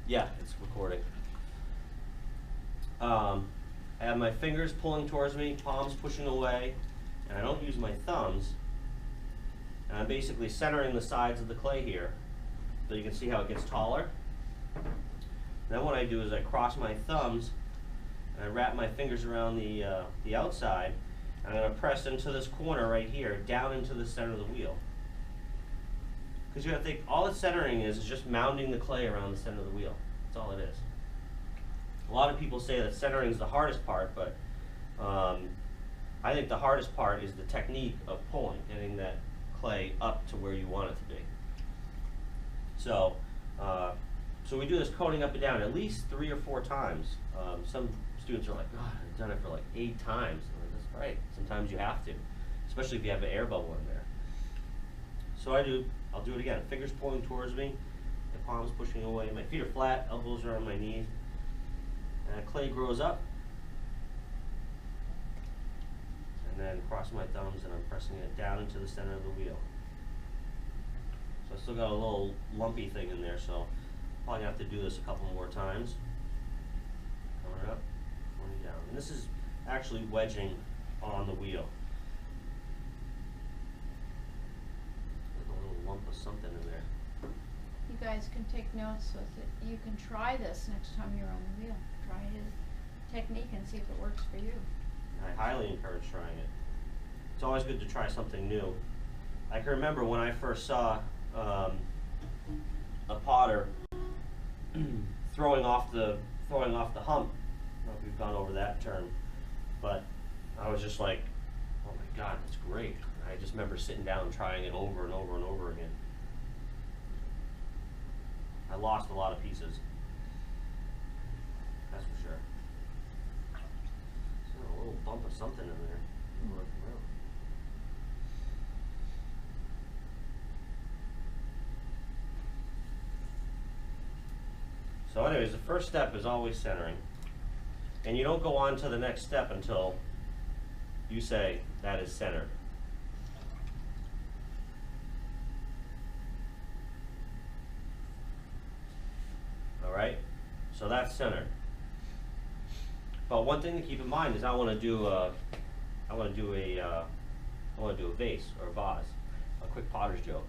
Yeah, it's recording. I have my fingers pulling towards me, palms pushing away, and I don't use my thumbs. And I'm basically centering the sides of the clay here, so you can see how it gets taller. Then what I do is I cross my thumbs, and I wrap my fingers around the outside, and I'm going to press into this corner right here, down into the center of the wheel. Because you got to think, all it's centering is just mounding the clay around the center of the wheel. That's all it is. A lot of people say that centering is the hardest part, but I think the hardest part is the technique of pulling, getting that clay up to where you want it to be. So, so we do this coating up and down at least 3 or 4 times. Some students are like, God, I've done it for like 8 times. I'm like, that's right. Sometimes you have to, especially if you have an air bubble in there. So I'll do it again. Fingers pulling towards me, the palms pushing away. My feet are flat, elbows are on my knees. And clay grows up. And then cross my thumbs and I'm pressing it down into the center of the wheel. So I still got a little lumpy thing in there, so probably have to do this a couple more times. Coming up, coming down. And this is actually wedging on the wheel. There's a little lump of something in there. You guys can take notes so that you can try this next time you're on the wheel. Try his technique and see if it works for you. I highly encourage trying it. It's always good to try something new. I can remember when I first saw a potter throwing off the hump. I don't know if we've gone over that term, but I was just like, oh my God, that's great. And I just remember sitting down and trying it over and over and over again. I lost a lot of pieces. That's for sure. A little bump of something in there. So anyways, the first step is always centering. And you don't go on to the next step until you say that is centered. All right? So that's centered. But one thing to keep in mind is I want to do a vase or a vase, a quick potter's joke.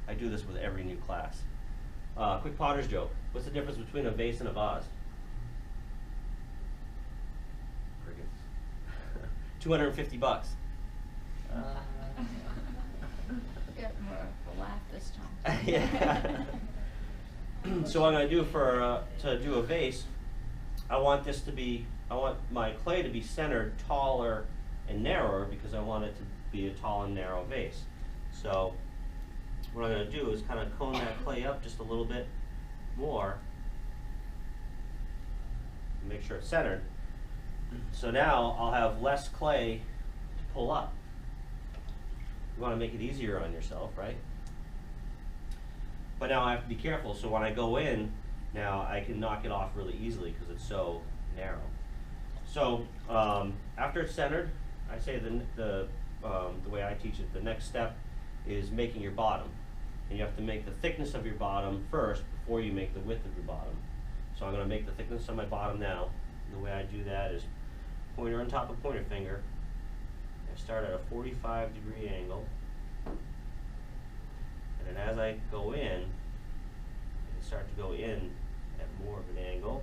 I do this with every new class. Quick potter's joke. What's the difference between a vase and a vase? Crickets. $250. Get more of a laugh this time. Yeah. So what I'm going to do to do a vase, I want my clay to be centered taller and narrower because I want it to be a tall and narrow vase. So what I'm going to do is kind of cone that clay up just a little bit more and make sure it's centered. So now I'll have less clay to pull up. You want to make it easier on yourself, right? But now I have to be careful, so when I go in, now I can knock it off really easily because it's so narrow. So after it's centered, I say the way I teach it, the next step is making your bottom. And you have to make the thickness of your bottom first before you make the width of your bottom. So I'm going to make the thickness of my bottom now. And the way I do that is pointer on top of pointer finger. I start at a 45-degree angle. And then as I go in, I start to go in at more of an angle,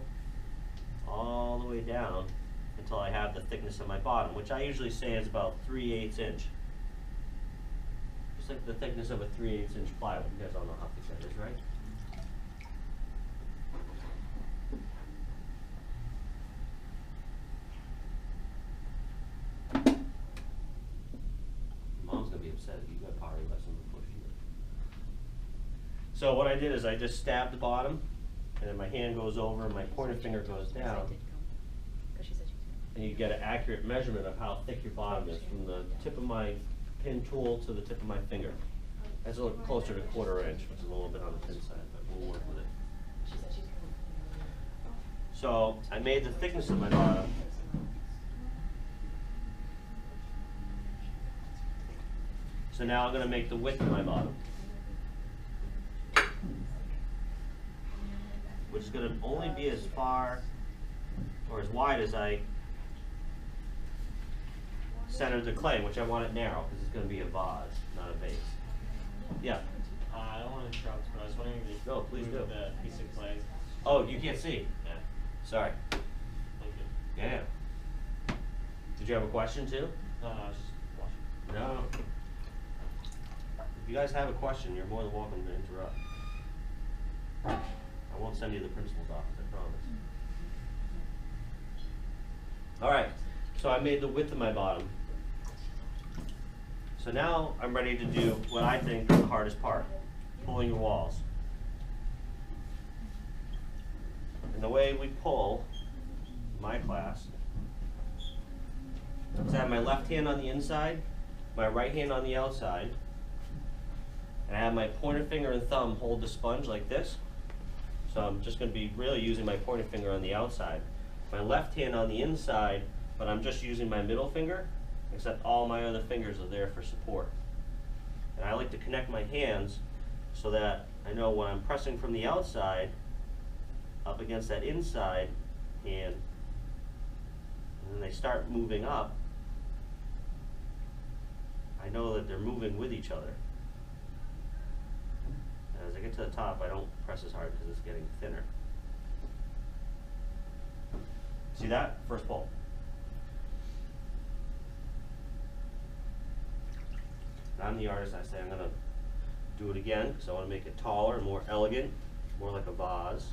all the way down until I have the thickness of my bottom, which I usually say is about 3/8 inch. Just like the thickness of a 3/8 inch plywood. You guys all know how thick that is, right? Mom's gonna be upset if you got pottery lesson before she did. So what I did is I just stabbed the bottom, and then my hand goes over and my pointer finger goes down. And you get an accurate measurement of how thick your bottom is from the tip of my pin tool to the tip of my finger. That's a little closer to 1/4 inch, which is a little bit on the thin side, but we'll work with it. So I made the thickness of my bottom. So now I'm going to make the width of my bottom, which which is going to only be as far or as wide as I centered the clay, which I want it narrow because it's going to be a vase, not a vase. Yeah. I don't want to interrupt, but I was wondering if you No, please move do. the piece of clay. Oh, you can't see. Yeah, Sorry. thank you. Yeah. Did you have a question too? No, I was just watching. No. If you guys have a question, you're more than welcome to interrupt. I won't send you to the principal's office, I promise. Alright, so I made the width of my bottom. So now I'm ready to do what I think is the hardest part, pulling your walls. And the way we pull, in my class, is I have my left hand on the inside, my right hand on the outside, and I have my pointer finger and thumb hold the sponge like this. So I'm just going to be really using my pointer finger on the outside. My left hand on the inside, but I'm just using my middle finger, except all my other fingers are there for support. And I like to connect my hands so that I know when I'm pressing from the outside up against that inside hand, and then they start moving up, I know that they're moving with each other. And as I get to the top, I don't press as hard because it's getting thinner. See that? First pull. I'm the artist, I say I'm going to do it again because I want to make it taller and more elegant, more like a vase.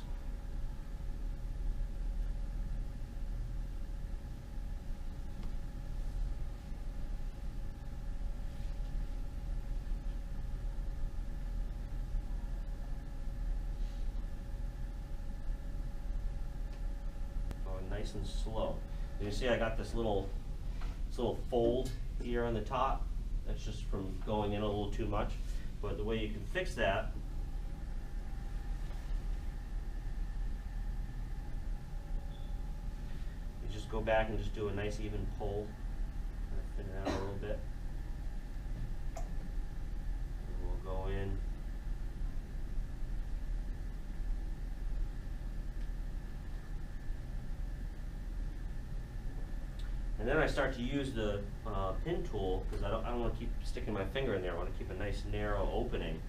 Going nice and slow. And you see I got this little fold here on the top. That's just from going in a little too much. But the way you can fix that is just go back and just do a nice even pull. Thin it out a little bit. And we'll go in. And then I start to use the pin tool because I don't want to keep sticking my finger in there. I want to keep a nice narrow opening.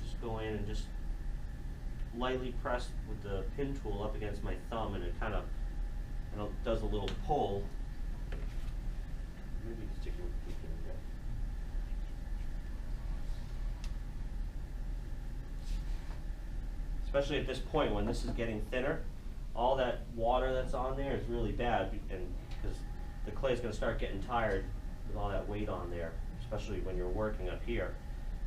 Just go in and just lightly press with the pin tool up against my thumb, and it kind of does a little pull. Maybe stick it with the finger. Especially at this point when this is getting thinner, all that water that's on there is really bad, and because the clay is going to start getting tired with all that weight on there, especially when you're working up here.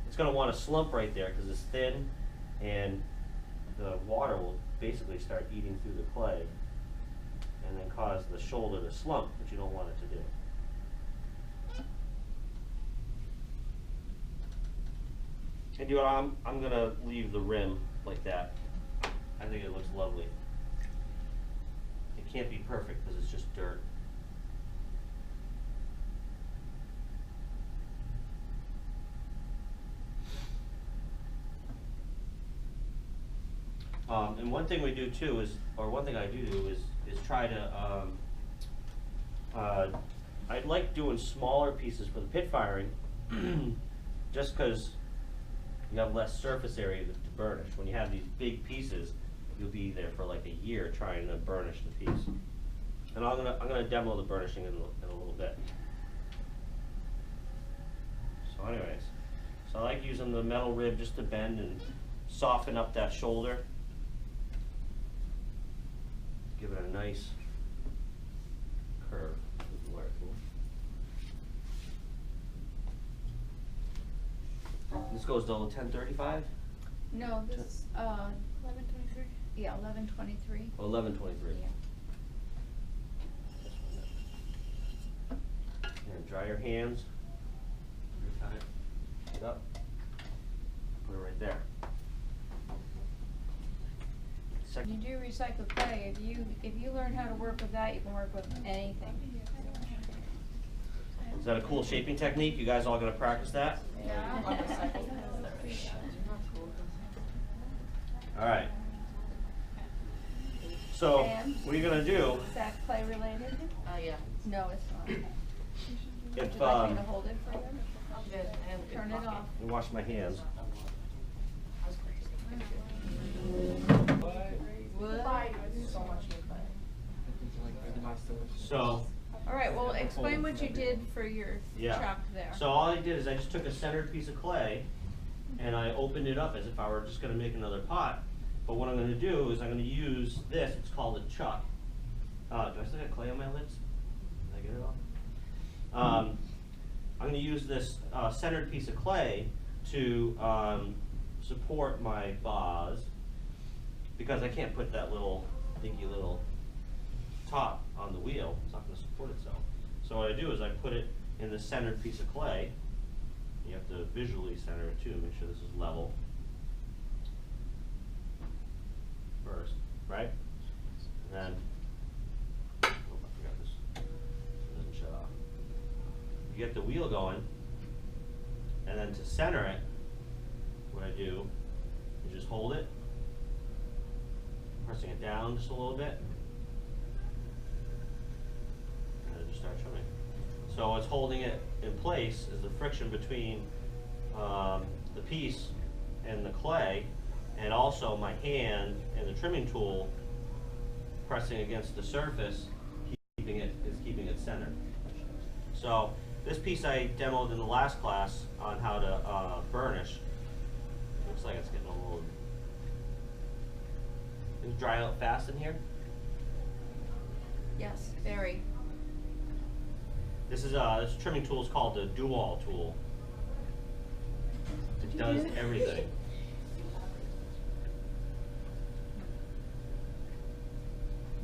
It's going to want to slump right there because it's thin, and the water will basically start eating through the clay and then cause the shoulder to slump, which you don't want it to do. And you know, I'm going to leave the rim like that. I think it looks lovely. It can't be perfect because it's just dirt. And one thing we do too is, or one thing I do is try to, I like doing smaller pieces for the pit firing just because you have less surface area to burnish. When you have these big pieces, you'll be there for like a year trying to burnish the piece. And I'm gonna demo the burnishing in a little bit. So anyways, so I like using the metal rib just to bend and soften up that shoulder. Give it a nice curve with the wire tool. This goes to 1035? No, this, 11:23. yeah, 11:23. Oh, 1123. Yeah. And dry your hands. Retie it up. Put it right there. You do recycle clay. If you learn how to work with that, you can work with anything. Is that a cool shaping technique? You guys all gonna practice that? Yeah. All right. So, And what you're gonna do, is that clay related? Yeah. No, it's not. Would if, you like me to hold it for you? I'm good. I have a good Turn it pocket. off. let me wash my hands. What? So much So, All right, well, explain what you did for your yeah. chuck there. So all I did is I just took a centered piece of clay and I opened it up as if I were just gonna make another pot. But what I'm gonna do is I'm gonna use this, it's called a chuck. Do I still got clay on my lids? Did I get it off? I'm gonna use this centered piece of clay to support my vase because I can't put that little dinky little top on the wheel. It's not gonna support itself. So what I do is I put it in the centered piece of clay. You have to visually center it too, make sure this is level. First, right? And then, oh, I forgot this. It doesn't shut off. You get the wheel going, and then to center it, what I do is just hold it, pressing it down just a little bit, and then just start trimming. So what's holding it in place is the friction between the piece and the clay, and also my hand and the trimming tool pressing against the surface, keeping it centered. So this piece I demoed in the last class on how to burnish. Looks like it's getting a little. Things dry out fast in here. Yes, very. This trimming tool is called the do-all tool. It does everything.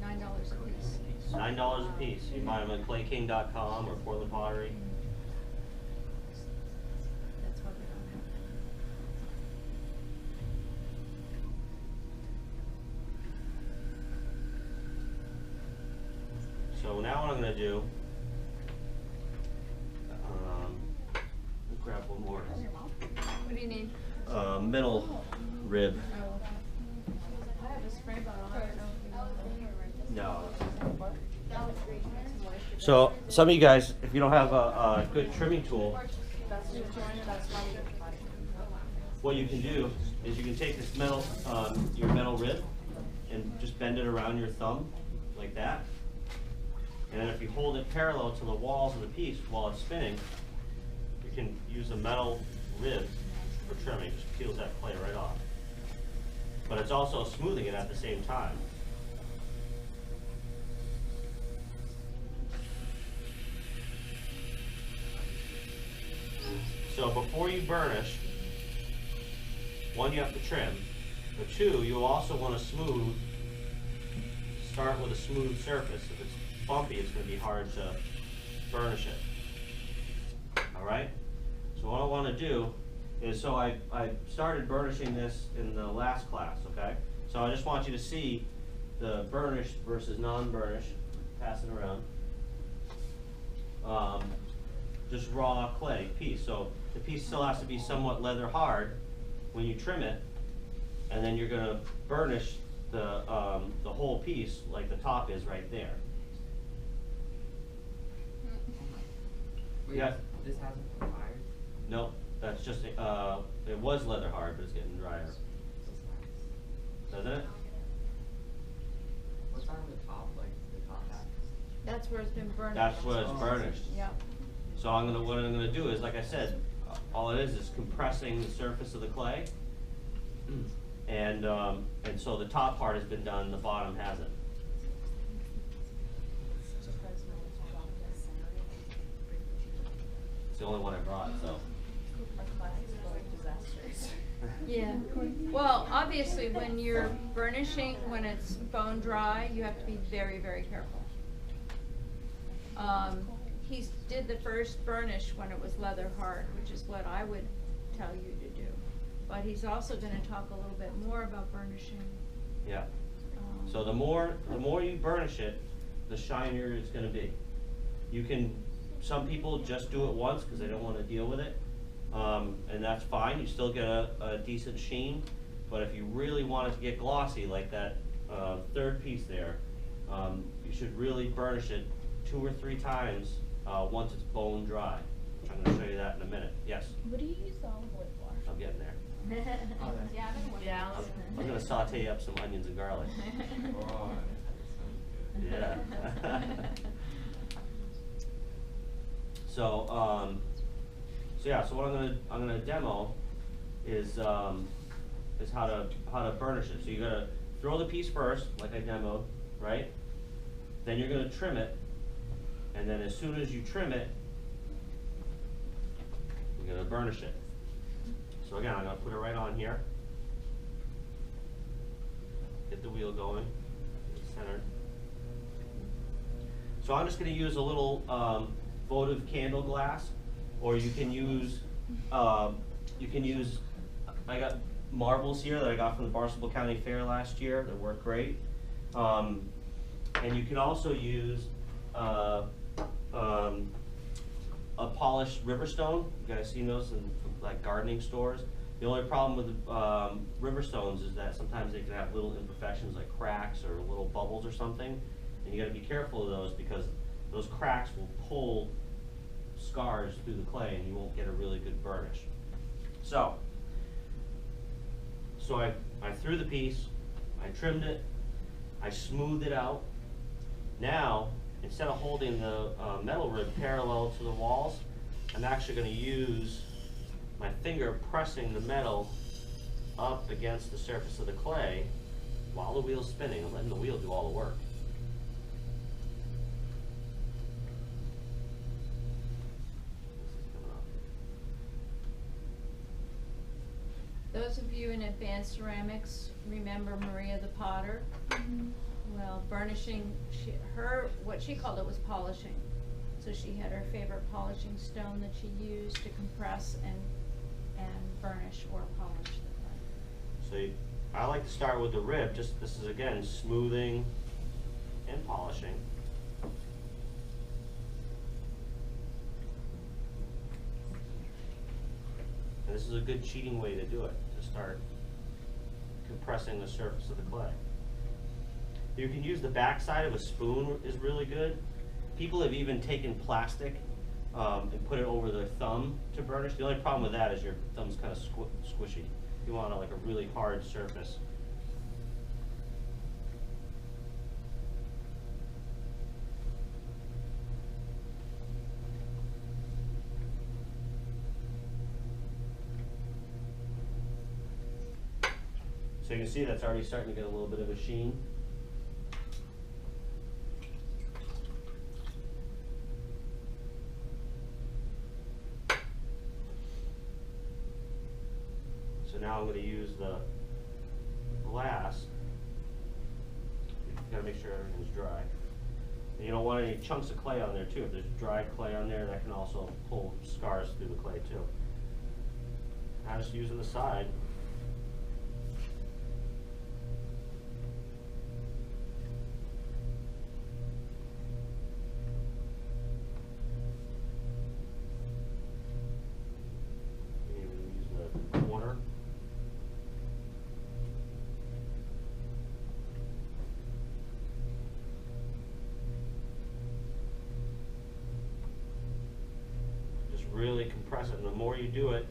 $9 a piece. $9 a piece. You buy them at clayking.com or Portland Pottery. That's what we don't have. So now what I'm going to do, let me grab one more. What do you need? Metal rib. Oh. I have a spray bottle. I don't know if you want it. No. So some of you guys, if you don't have a good trimming tool, what you can do is you can take this metal, your metal rib, and just bend it around your thumb like that. And then if you hold it parallel to the walls of the piece while it's spinning, you can use a metal rib for trimming. Just peels that clay right off. But it's also smoothing it at the same time. So before you burnish, one, you have to trim, but two, you'll also want to start with a smooth surface. If it's bumpy, it's going to be hard to burnish it. All right? So what I want to do is, so I started burnishing this in the last class, okay? So I just want you to see the burnished versus non-burnished, pass it around. Just raw clay piece. So the piece still has to be somewhat leather hard when you trim it, and then you're gonna burnish the whole piece like the top is right there. Wait, Yeah. This hasn't been fired? No, that's just it was leather hard, but it's getting drier. Doesn't it? What's on the top, like the top half? That's where it's been burnished. That's what it's burnished. Yep. So what I'm gonna do is, like I said, all it is compressing the surface of the clay, and so the top part has been done, the bottom hasn't. It's the only one I brought, so. Yeah. Well, obviously, when you're burnishing, when it's bone dry, you have to be very, very careful. He did the first burnish when it was leather hard, which is what I would tell you to do. But he's also going to talk a little bit more about burnishing. Yeah. So the more you burnish it, the shinier it's going to be. You can, some people just do it once because they don't want to deal with it, and that's fine. You still get a decent sheen. But if you really want it to get glossy, like that third piece there, you should really burnish it 2 or 3 times once it's bone dry. Which I'm going to show you that in a minute. Yes, What do you use the olive oil for? I'm getting there. Oh, that's- Yeah, I've been wondering. Yeah. I'm going to saute up some onions and garlic. Oh, that sounds good. Yeah. So, so what I'm gonna demo is how to burnish it. So you're gonna throw the piece first, like I demoed, right? Then you're gonna trim it, and then as soon as you trim it, you're gonna burnish it. So again, I'm gonna put it right on here. Get the wheel going, centered. So I'm just gonna use a little votive candle glass, or you can use, I got marbles here that I got from the Barnstable County Fair last year that work great. And you can also use a polished riverstone. You guys seen those in like gardening stores? The only problem with riverstones is that sometimes they can have little imperfections like cracks or little bubbles or something. And you gotta be careful of those because those cracks will pull scars through the clay and you won't get a really good burnish. So I threw the piece, I trimmed it, I smoothed it out. Now, instead of holding the metal rib parallel to the walls, I'm actually gonna use my finger pressing the metal up against the surface of the clay while the wheel's spinning. I'm letting the wheel do all the work. Those of you in advanced ceramics remember Maria the Potter? Well, burnishing, what she called it was polishing. So she had her favorite polishing stone that she used to compress and burnish or polish the clay. So I like to start with the rib. This is again smoothing and polishing. And this is a good cheating way to do it, to start compressing the surface of the clay. You can use the back side of a spoon is really good. People have even taken plastic and put it over their thumb to burnish. The only problem with that is your thumb's kind of squishy. You want like a really hard surface. So you can see that's already starting to get a little bit of a sheen. So now I'm going to use the glass. You've got to make sure everything's dry. And you don't want any chunks of clay on there too. If there's dry clay on there, that can also pull scars through the clay too. I'm just using the side. Really compress it, and the more you do it,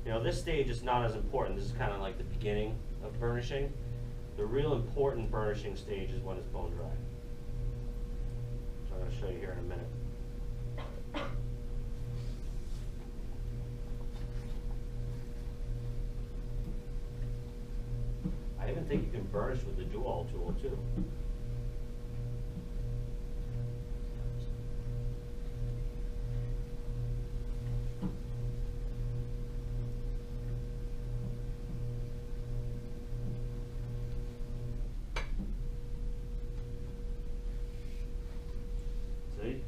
you know, this stage is not as important. This is kind of like the beginning of burnishing. The real important burnishing stage is when it's bone dry. So I'm going to show you here in a minute. I even think you can burnish with the dual tool too. See?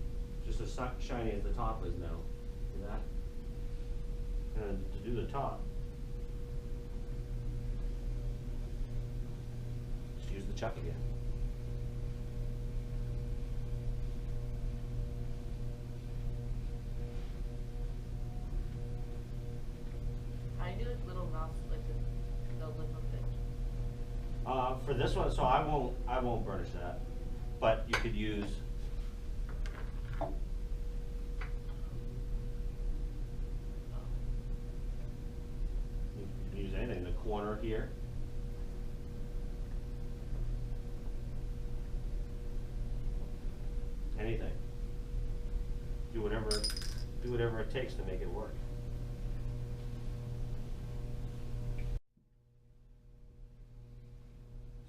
Just as shiny as the top is now. See that? And to do the top, just use the chuck again. I do like little mouths, like the lip of it. this one, so I won't burnish that, but you could use. You can use anything, the corner here. Anything. Do whatever it takes to make it work.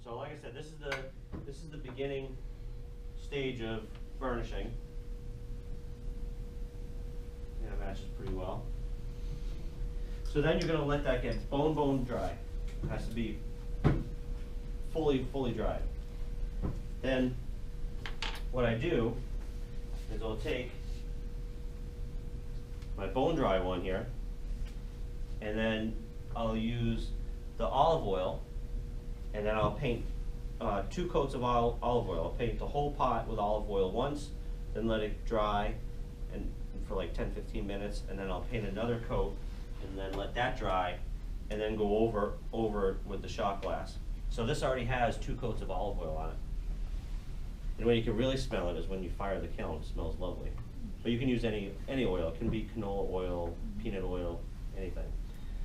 So like I said, this is the beginning stage of burnishing. Yeah, it matches pretty well. So then you're gonna let that get bone dry. It has to be fully dried. Then what I do is I'll take my bone dry one here, and then I'll use the olive oil, and then I'll paint 2 coats of olive oil. I'll paint the whole pot with olive oil once, then let it dry and for like 10-15 minutes, and then I'll paint another coat and then let that dry, and then go over with the shot glass. So this already has 2 coats of olive oil on it. And when you can really smell it is when you fire the kiln. It smells lovely. But you can use any oil. It can be canola oil, peanut oil, anything.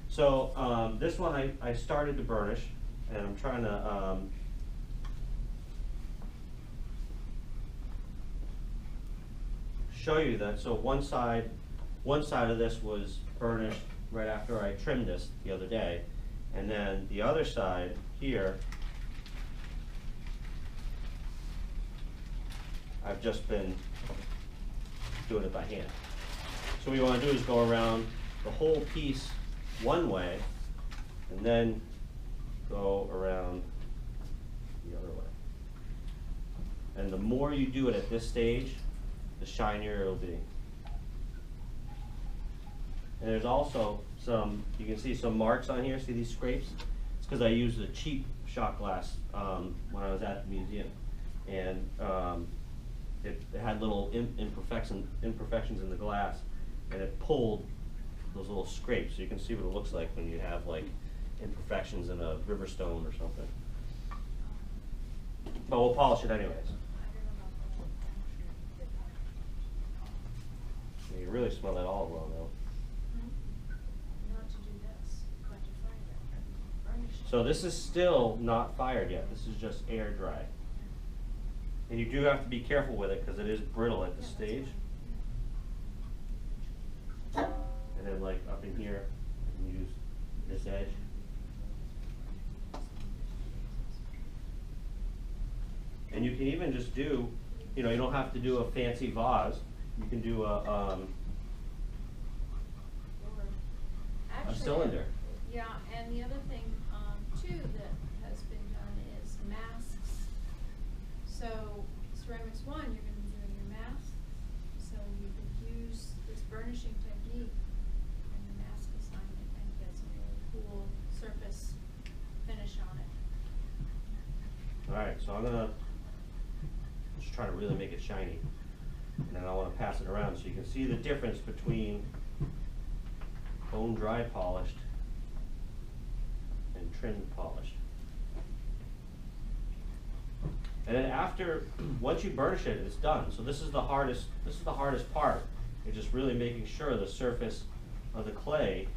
So this one I started to burnish, and I'm trying to show you that. So one side of this was burnished right after I trimmed this the other day, and then the other side here I've just been doing it by hand. So what you want to do is go around the whole piece one way, and then go around the other way. And the more you do it at this stage, the shinier it'll be. And there's also some, you can see some marks on here, see these scrapes? It's because I used a cheap shot glass when I was at the museum. And it had little imperfections in the glass, and it pulled those little scrapes. So you can see what it looks like when you have like imperfections in a river stone or something. But we'll polish it anyways. You can really smell that olive oil now. Not to do this, but to fry it. Burnish it. So this is still not fired yet. This is just air dry. And you do have to be careful with it because it is brittle at this stage. And then like up in here, you can use this edge. And you can even just do, you know, you don't have to do a fancy vase. You can do a Actually, cylinder. Yeah, and the other thing, too, that has been done is masks. So ceramics 1, you're gonna be doing your mask, so you could use this burnishing technique in the mask assignment and get some really cool surface finish on it. Alright, so I'm gonna just try to really make it shiny. And then I want to pass it around so you can see the difference between bone dry polished and trimmed polished. And then after, once you burnish it, it's done. So this is the hardest part. You're just really making sure the surface of the clay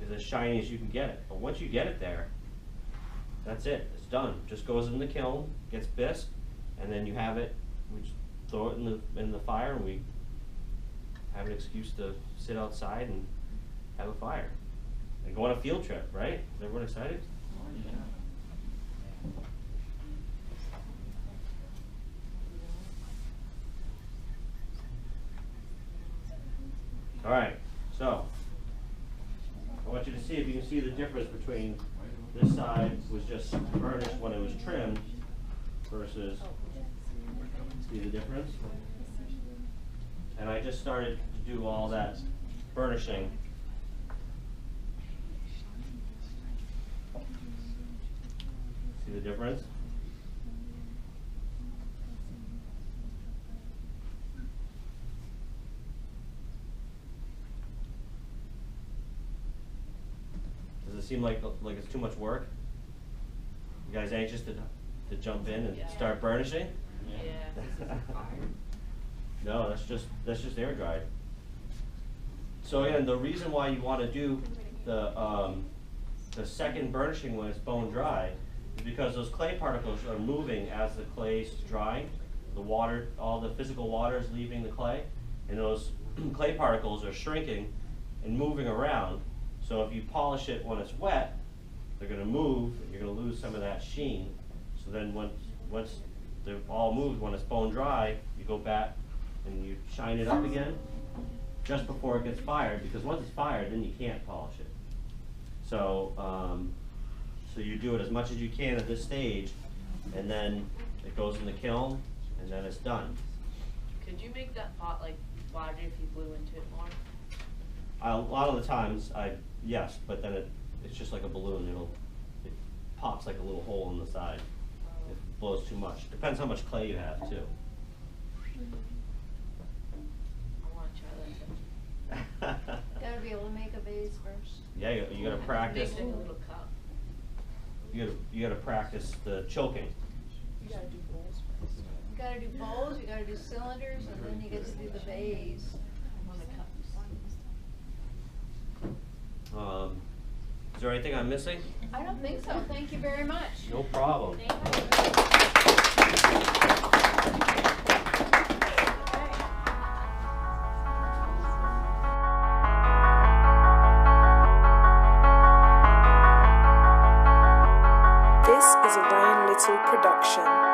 is as shiny as you can get it. But once you get it there, that's it. It's done. Just goes in the kiln, gets bisque, and then you have it. We just throw it in the fire, and we have an excuse to sit outside and have a fire and go on a field trip. Right? Is everyone excited? Oh, yeah. All right. So I want you to see if you can see the difference between this side was just burnished when it was trimmed versus, see the difference? And I just started to do all that burnishing. See the difference? Does it seem like it's too much work? guys anxious to jump in and Yeah. start burnishing? Yeah. No, that's just air dried. So again, the reason why you want to do the second burnishing when it's bone dry is because those clay particles are moving as the clay's drying. The water, all the physical water is leaving the clay, and those clay particles are shrinking and moving around. So if you polish it when it's wet, they're going to move, and you're going to lose some of that sheen. So then once they're all moved, when it's bone dry, you go back and you shine it up again just before it gets fired, because once it's fired, then you can't polish it. So, so you do it as much as you can at this stage, and then it goes in the kiln, and then it's done. Could you make that pot like larger if you blew into it more? A lot of the times, yes, but then it's just like a balloon. It pops like a little hole in the side. It blows too much. Depends how much clay you have too. I want to try that. Gotta be able to make a vase first. Yeah, you gotta practice. Make it like a little cup. You gotta practice the choking. You gotta do bowls first. You gotta do bowls, you gotta do cylinders, and then you get to do the vase. I want a cup. Is there anything I'm missing? I don't think so, thank you very much. No problem. This is a Ryan Little production.